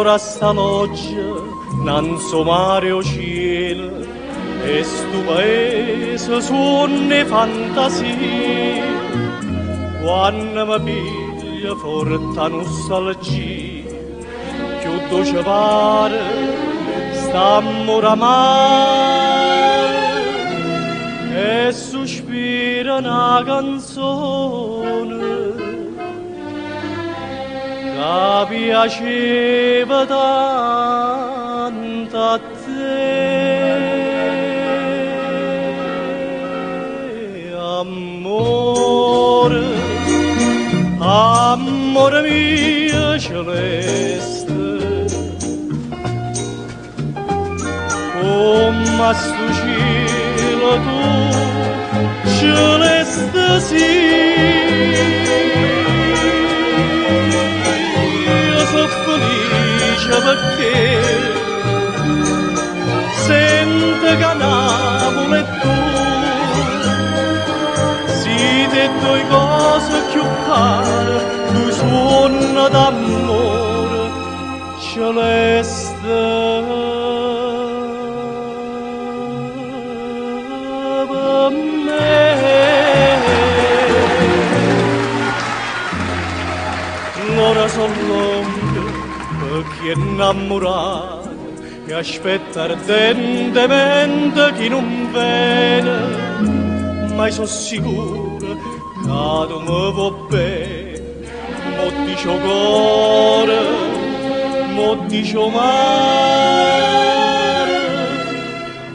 Allora sta loggia, non so mare o cielo, e stu paese suonne fantasie. Quando mi piglia forte nostalgia, più dolce pare, stammo oramai, e sospira una canzone che piaceva tanto a te. Amore, amore mio celeste, come a sto cielo tu celeste io sono felice perché sento che Napoli e tu siete due cose più care, due suono d'amore celeste per me. L'ora sono lunghe per chi è innamorato e aspetta ardentemente chi non viene, ma sono sicuro che tu mi vuoi bene. Mo dice cuore, mo dice mare,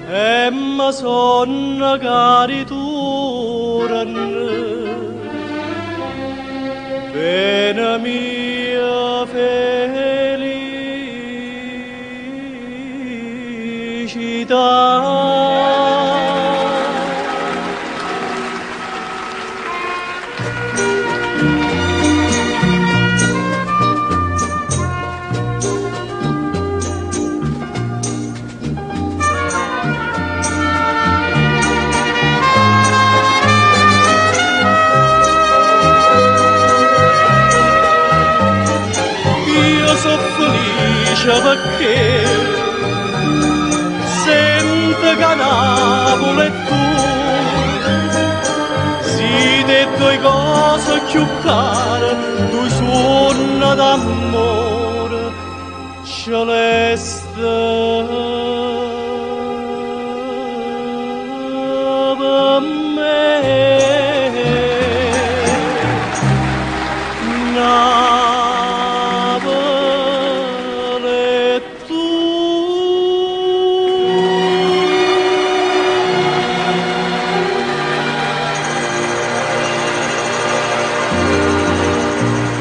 e mi sono cari pena mia felicità. Sono felice perché sento che Napoli e tu siete due cose più care, due suono d'amore celeste.